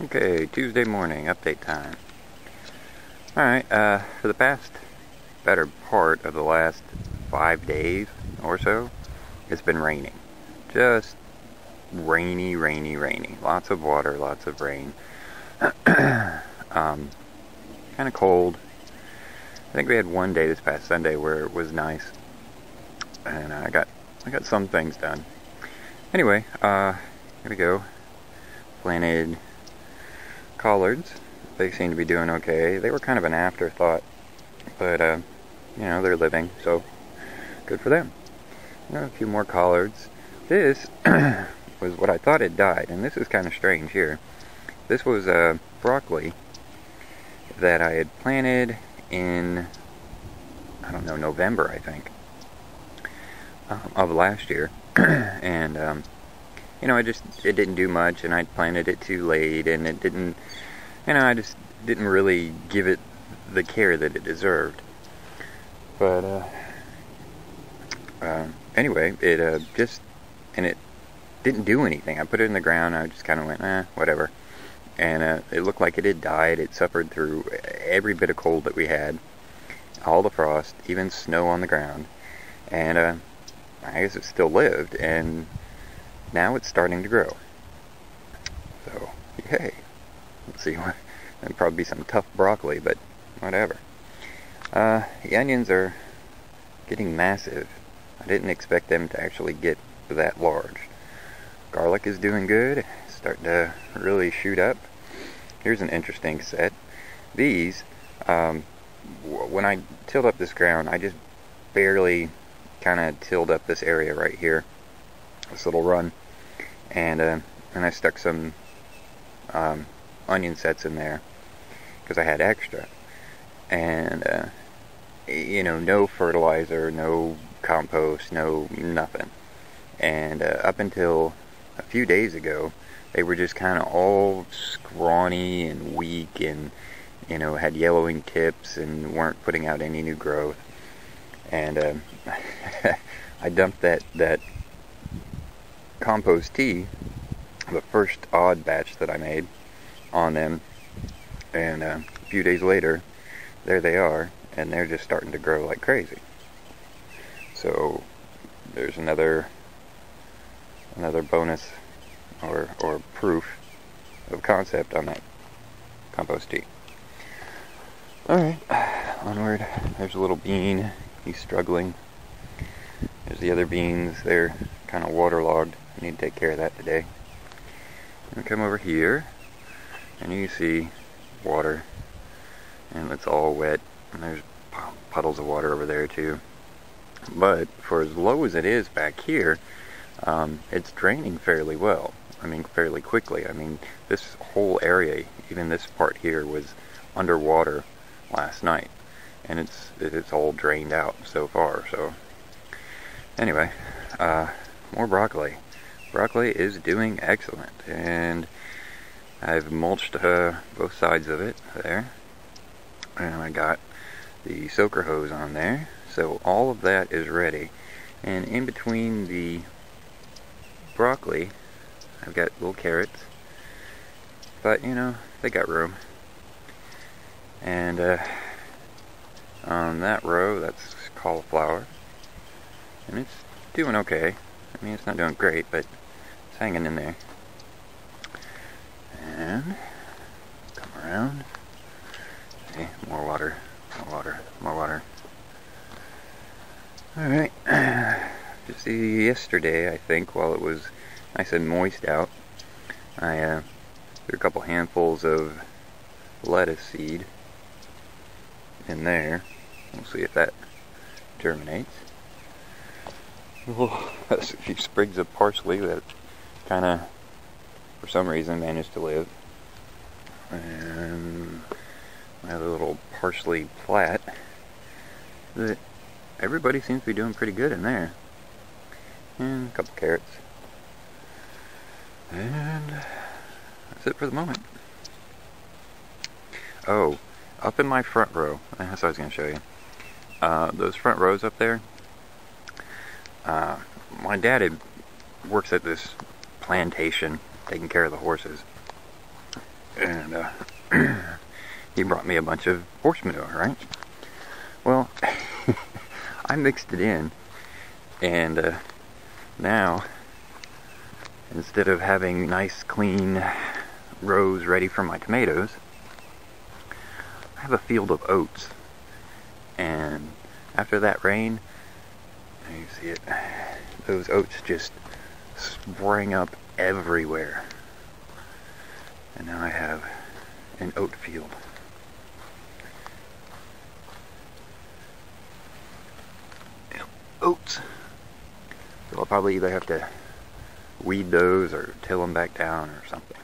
Okay, Tuesday morning, update time. Alright, for the past better part of the last 5 days or so, it's been raining. Just rainy. Lots of water, lots of rain. Kind of cold. I think we had one day this past Sunday where it was nice. And I got some things done. Anyway, here we go. Planted collards. They seem to be doing okay. They were kind of an afterthought, but they're living, so good for them. A few more collards. This was what I thought had died, and this is kind of strange here. This was broccoli that I had planted in, I don't know, November, I think, of last year, and it didn't do much, and I planted it too late, and it didn't, I just didn't really give it the care that it deserved. But, anyway, it didn't do anything. I put it in the ground, I just kind of went, whatever. And, it looked like it had died. It suffered through every bit of cold that we had, all the frost, even snow on the ground. And, I guess it still lived, and now it's starting to grow. So, yay. Let's see, there'll probably be some tough broccoli, but whatever. The onions are getting massive. I didn't expect them to actually get that large. Garlic is doing good, starting to really shoot up. Here's an interesting set. These, when I tilled up this ground, I just barely kind of tilled up this area right here, this little run, and I stuck some onion sets in there because I had extra, and no fertilizer, no compost, no nothing. And up until a few days ago, they were just kind of all scrawny and weak, and had yellowing tips and weren't putting out any new growth. And I dumped that compost tea, the first odd batch that I made, on them, and a few days later, there they are, and they're just starting to grow like crazy. So there's another bonus or proof of concept on that compost tea. Alright, onward. There's a little bean. He's struggling. There's the other beans. They're kind of waterlogged. I need to take care of that today. And come over here, and you see water, and it's all wet, and there's puddles of water over there too. But for as low as it is back here, it's draining fairly well. Fairly quickly. This whole area, even this part here, was underwater last night, and it's all drained out so far. So anyway, more broccoli. Broccoli is doing excellent, and I've mulched both sides of it there, and I got the soaker hose on there, so all of that is ready. And in between the broccoli, I've got little carrots, but they got room. And on that row, that's cauliflower, and it's doing okay. It's not doing great, but it's hanging in there. And come around. See, more water. Alright. Just yesterday, I think, while it was nice and moist out, I threw a couple handfuls of lettuce seed in there. We'll see if that germinates. There's a few sprigs of parsley that kind of, for some reason, managed to live. And my other little parsley plat. That everybody seems to be doing pretty good in there. And a couple carrots. And that's it for the moment. Oh, up in my front row, that's what I was going to show you. Those front rows up there, my dad works at this plantation taking care of the horses. and he brought me a bunch of horse manure, right? Well, I mixed it in, and now, instead of having nice clean rows ready for my tomatoes, I have a field of oats. And after that rain, you see it, those oats just sprang up everywhere. And now I have an oat field. Oats. So I'll probably either have to weed those or till them back down or something.